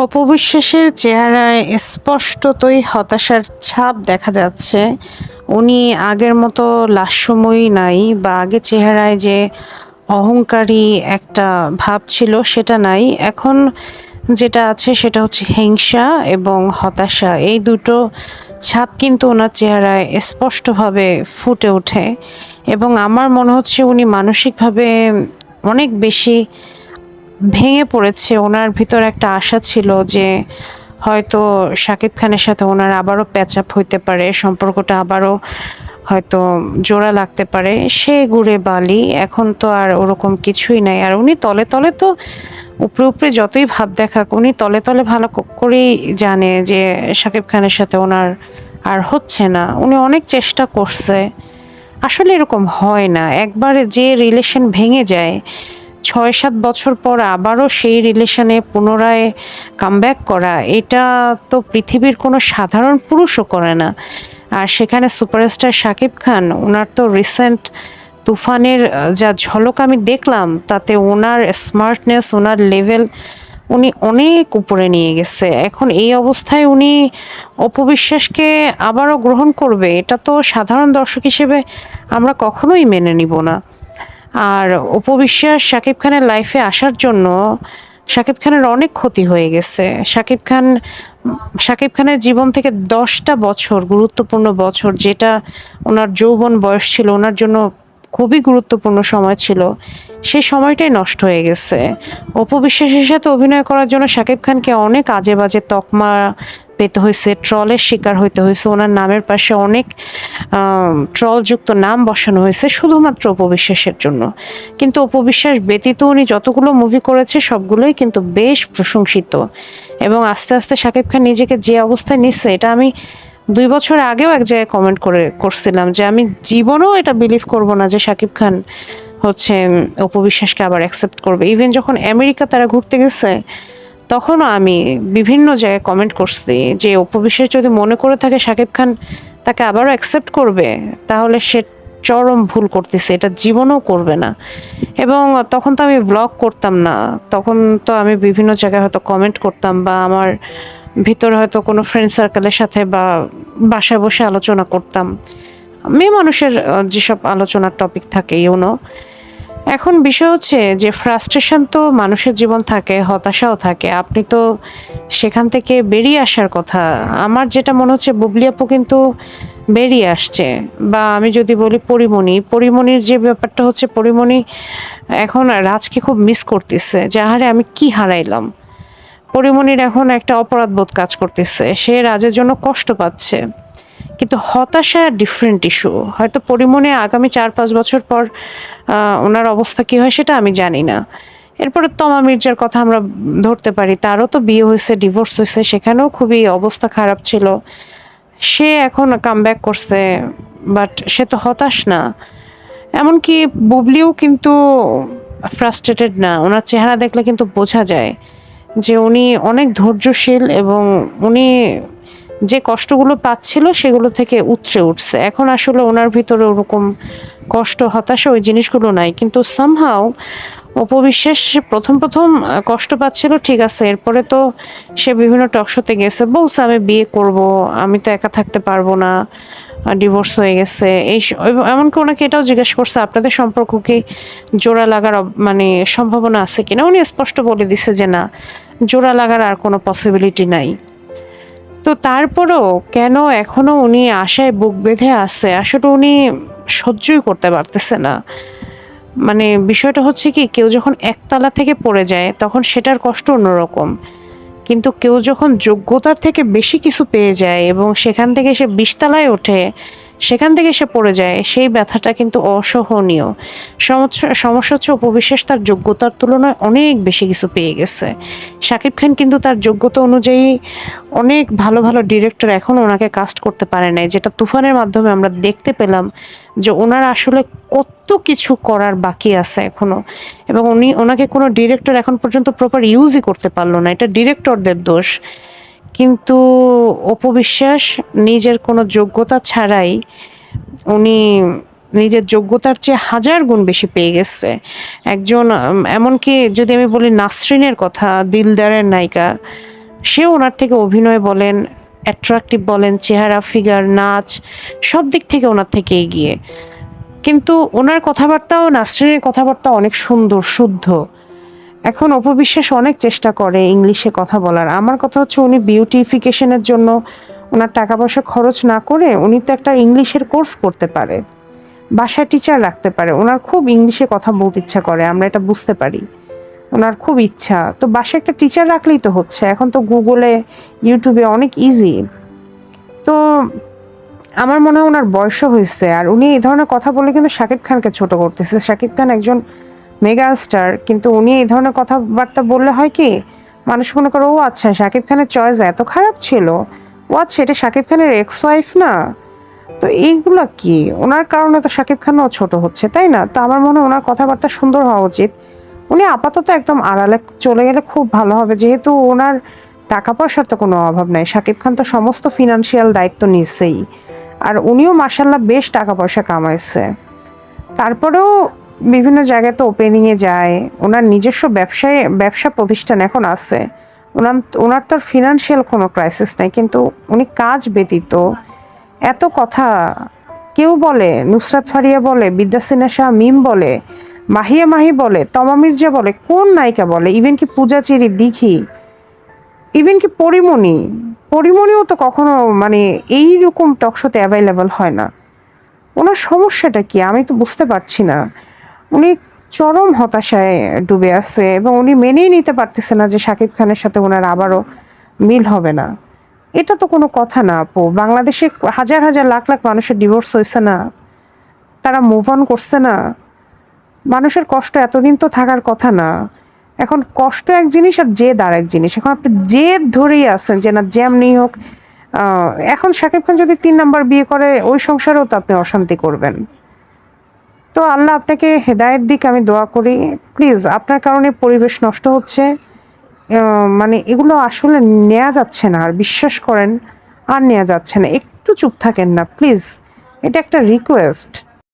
অপবিশ্বাসের চেহারায় স্পষ্টতই হতাশার ছাপ দেখা যাচ্ছে। উনি আগের মতো লাস্যময়ী নাই বা আগের চেহারায় যে অহংকারী একটা ভাব ছিল সেটা নাই। এখন যেটা আছে সেটা হচ্ছে হিংসা এবং হতাশা। এই দুটো ছাপ কিন্তু ওনার চেহারায় স্পষ্টভাবে ফুটে ওঠে এবং আমার মনে হচ্ছে উনি মানসিকভাবে অনেক বেশি ভেঙে পড়েছে। ওনার ভিতর একটা আশা ছিল যে হয়তো শাকিব খানের সাথে ওনার আবারও প্যাচ আপ হইতে পারে, সম্পর্কটা আবারও হয়তো জোড়া লাগতে পারে। সে গুড়ে বালি, এখন তো আর ওরকম কিছুই নাই। আর উনি তলে তলে তো উপরে উপরে যতই ভাব দেখাক, উনি তলে তলে ভালো করেই জানে যে শাকিব খানের সাথে ওনার আর হচ্ছে না। উনি অনেক চেষ্টা করছে। আসলে এরকম হয় না, একবারে যে রিলেশন ভেঙে যায় ৬-৭ বছর পর আবারও সেই রিলেশনে পুনরায় কামব্যাক করা, এটা তো পৃথিবীর কোনো সাধারণ পুরুষও করে না। আর সেখানে সুপারস্টার শাকিব খান, উনার তো রিসেন্ট তুফানের যা ঝলক আমি দেখলাম, তাতে ওনার স্মার্টনেস, ওনার লেভেল উনি অনেক উপরে নিয়ে গেছে। এখন এই অবস্থায় উনি অপবিশ্বাসকে আবারও গ্রহণ করবে, এটা তো সাধারণ দর্শক হিসেবে আমরা কখনোই মেনে নিব না। আর অপবিশ্বাস শাকিব খানের লাইফে আসার জন্য শাকিব খানের অনেক ক্ষতি হয়ে গেছে। শাকিব খানের জীবন থেকে ১০টা বছর, গুরুত্বপূর্ণ বছর, যেটা ওনার যৌবন বয়স ছিল, ওনার জন্য খুবই গুরুত্বপূর্ণ সময় ছিল, সেই সময়টাই নষ্ট হয়ে গেছে। অপু বিশ্বাসের সাথে অভিনয় করার জন্য শাকিব খানকে অনেক আজে বাজে তকমা পেতে হয়েছে, ট্রলের শিকার হইতে হয়েছে। ওনার নামের পাশে অনেক ট্রলযুক্ত নাম বসানো হয়েছে শুধুমাত্র অপু বিশ্বাসের জন্য। কিন্তু অপু বিশ্বাস ব্যতীত উনি যতগুলো মুভি করেছে সবগুলোই কিন্তু বেশ প্রশংসিত। এবং আস্তে আস্তে শাকিব খান নিজেকে যে অবস্থায় নিচ্ছে, এটা আমি ২ বছর আগেও এক জায়গায় কমেন্ট করছিলাম যে আমি জীবনেও এটা বিলিভ করব না যে শাকিব খান হচ্ছে অপু বিশ্বাসকে আবার অ্যাকসেপ্ট করবে। ইভেন যখন আমেরিকা তারা ঘুরতে গেছে, তখনও আমি বিভিন্ন জায়গায় কমেন্ট করছি যে অপু বিশ্বাস যদি মনে করে থাকে শাকিব খান তাকে আবারও অ্যাকসেপ্ট করবে, তাহলে সে চরম ভুল করতেছে, এটা জীবনেও করবে না। এবং তখন তো আমি ভ্লগ করতাম না, তখন তো আমি বিভিন্ন জায়গায় হয়তো কমেন্ট করতাম বা আমার ভিতরে হয়তো কোনো ফ্রেন্ড সার্কেলের সাথে বা বাসায় বসে আলোচনা করতাম। মেয়ে মানুষের যেসব আলোচনার টপিক থাকে এখন বিষয় হচ্ছে যে ফ্রাস্ট্রেশন তো মানুষের জীবন থাকে, হতাশাও থাকে। আপনি তো সেখান থেকে বেরিয়ে আসার কথা। আমার যেটা মনে হচ্ছে বুবলি আপু কিন্তু বেরিয়ে আসছে। বা আমি যদি বলি পরিমণির যে ব্যাপারটা হচ্ছে, পরিমণি এখন রাজকে খুব মিস করতেছে যে আহারে আমি কি হারাইলাম। পরিমণির এখন একটা অপরাধবোধ কাজ করতেছে, সে রাজের জন্য কষ্ট পাচ্ছে। কিন্তু হতাশা ডিফারেন্ট ইস্যু। হয়তো পরিমণি আগামী ৪-৫ বছর পর ওনার অবস্থা কী হয় সেটা আমি জানি না। এরপরে তমা মির্জার কথা আমরা ধরতে পারি। তারও তো বিয়ে হয়েছে, ডিভোর্স হয়েছে, সেখানেও খুবই অবস্থা খারাপ ছিল। সে এখন কামব্যাক করছে, বাট সে তো হতাশ না। এমনকি বুবলিও কিন্তু ফ্রাস্ট্রেটেড না। ওনার চেহারা দেখলে কিন্তু বোঝা যায় যে উনি অনেক ধৈর্যশীল এবং উনি যে কষ্টগুলো পাচ্ছিল সেগুলো থেকে উতরে উঠছে। এখন আসলে ওনার ভিতরে ওরকম কষ্ট, হতাশা ওই জিনিসগুলো নাই। কিন্তু সামহাউ অপবিশ্বাস প্রথম কষ্ট পাচ্ছিল, ঠিক আছে। এরপরে তো সে বিভিন্ন টক শোতে গেছে, বলছে আমি বিয়ে করব, আমি তো একা থাকতে পারবো না, ডিভোর্স হয়ে গেছে। এমনকি ওনাকে এটাও জিজ্ঞেস করছে আপনাদের সম্পর্ক কি জোড়া লাগার মানে সম্ভাবনা আছে কিনা। উনি স্পষ্ট বলে দিছে যে না, জোড়া লাগার আর কোনো পসিবিলিটি নাই। তো তারপরেও কেন এখনো উনি আশায় বুক বেঁধে আছে, আসলে উনি সহ্যই করতে পারতেছে না। মানে বিষয়টা হচ্ছে কি, কেউ যখন একতলা থেকে পড়ে যায় তখন সেটার কষ্ট অন্যরকম। কিন্তু কেউ যখন যোগ্যতার থেকে বেশি কিছু পেয়ে যায় এবং সেখান থেকে সে ২০ তলায় ওঠে, সেখান থেকে সে পড়ে যায়, সেই ব্যথাটা কিন্তু অসহনীয়। সমস্যা হচ্ছে অপবিশ্বাস তার যোগ্যতার তুলনায় অনেক বেশি কিছু পেয়ে গেছে। শাকিব খান কিন্তু তার যোগ্যতা অনুযায়ী অনেক ভালো ভালো ডিরেক্টর এখনও ওনাকে কাস্ট করতে পারে নাই, যেটা তুফানের মাধ্যমে আমরা দেখতে পেলাম যে ওনার আসলে কত কিছু করার বাকি আছে এখনো। এবং ওনাকে কোনো ডিরেক্টর এখন পর্যন্ত প্রপার ইউজই করতে পারলো না, এটা ডিরেক্টরদের দোষ। কিন্তু অপু বিশ্বাস নিজের কোনো যোগ্যতা ছাড়াই উনি নিজের যোগ্যতার চেয়ে ১০০০ গুণ বেশি পেয়ে গেছে। একজন এমনকি যদি আমি বলি নাসরিনের কথা, দিলদারের নায়িকা, সেও ওনার থেকে অভিনয় বলেন, অ্যাট্রাকটিভ বলেন, চেহারা, ফিগার, নাচ সব দিক থেকে ওনার থেকে এগিয়ে। কিন্তু ওনার কথাবার্তাও নাসরিনের কথাবার্তা অনেক সুন্দর, শুদ্ধ। এখন অপু বিশ্বাস অনেক চেষ্টা করে ইংলিশে কথা বলার। আমার কথা হচ্ছে উনি বিউটিফিকেশনের জন্য ওনার টাকা পয়সা খরচ না করে উনি তো একটা ইংলিশের কোর্স করতে পারে, বাসায় টিচার রাখতে পারে। ওনার খুব ইংলিশে কথা বলতে ইচ্ছা করে, আমরা এটা বুঝতে পারি। ওনার খুব ইচ্ছা, তো বাসায় একটা টিচার রাখলেই তো হচ্ছে। এখন তো গুগলে, ইউটিউবে অনেক ইজি। তো আমার মনে হয় ওনার বয়সও হয়েছে, আর উনি এই ধরনের কথা বলে কিন্তু শাকিব খানকে ছোট করতেছে। শাকিব খান একজন মেগা স্টার, কিন্তু উনি এই ধরনের কথাবার্তা বললে হয় কি, মানুষ মনে করে ও আচ্ছা শাকিব খানের চয়েস এত খারাপ ছিল, ও আচ্ছা এটা শাকিব খানের এক্স ওয়াইফ না। তো এইগুলা কি, ওনার কারণে তো শাকিব খানও ছোট হচ্ছে, তাই না? তো আমার মনে হয় ওনার কথাবার্তা সুন্দর হওয়া উচিত। উনি আপাতত একদম আড়ালে চলে গেলে খুব ভালো হবে, যেহেতু ওনার টাকা পয়সার তো কোনো অভাব নাই। শাকিব খান তো সমস্ত ফিনান্সিয়াল দায়িত্ব নিছেই, আর উনিও মাসাল্লাহ বেশ টাকা পয়সা কামাইছে। তারপরেও বিভিন্ন জায়গায় তো ওপেনিংয়ে যায়, ওনার নিজস্ব ব্যবসা প্রতিষ্ঠান এখন আছে। ওনার ওনার তো ফিনান্সিয়াল কোনো ক্রাইসিস নাই, কিন্তু উনি কাজ ব্যতীত এত কথা কেউ বলে, নুসরাত ফারিয়া বলে, বিদ্যা সিনহা শাহ মিম বলে, মাহিয়া মাহি বলে, তমা মির্জা বলে, কোন নায়িকা বলে, ইভেন কি পূজা চেরি, দিঘি, ইভেন কি পরিমণিও তো কখনো মানে এইরকম টকশোতে অ্যাভেলেবল হয় না। ওনার সমস্যাটা কি আমি তো বুঝতে পারছি না। উনি চরম হতাশায় ডুবে আছে, এবং উনি মেনেই নিতে পারতেছে না যে শাকিব খানের সাথে ওনার আবারও মিল হবে না। এটা তো কোনো কথা না আপু। বাংলাদেশের হাজার হাজার লাখ লাখ মানুষের ডিভোর্স হয়েছে না, তারা মুভ অন করছে না। মানুষের কষ্ট এতদিন তো থাকার কথা না। এখন কষ্ট এক জিনিস আর জেদ আর এক জিনিস। এখন আপনি জেদ ধরেই আছেন যে না যেমনি হোক। এখন শাকিব খান যদি ৩ নাম্বার বিয়ে করে ওই সংসারেও তো আপনি অশান্তি করবেন। তো আল্লাহ আপনাকে হেদায়েত দিক, আমি দোয়া করি। প্লিজ, আপনার কারণে পরিবেশ নষ্ট হচ্ছে। মানে এগুলো আসলে নেওয়া যাচ্ছে না, আর বিশ্বাস করেন আর নেওয়া যাচ্ছে না। একটু চুপ থাকেন না প্লিজ, এটা একটা রিকোয়েস্ট।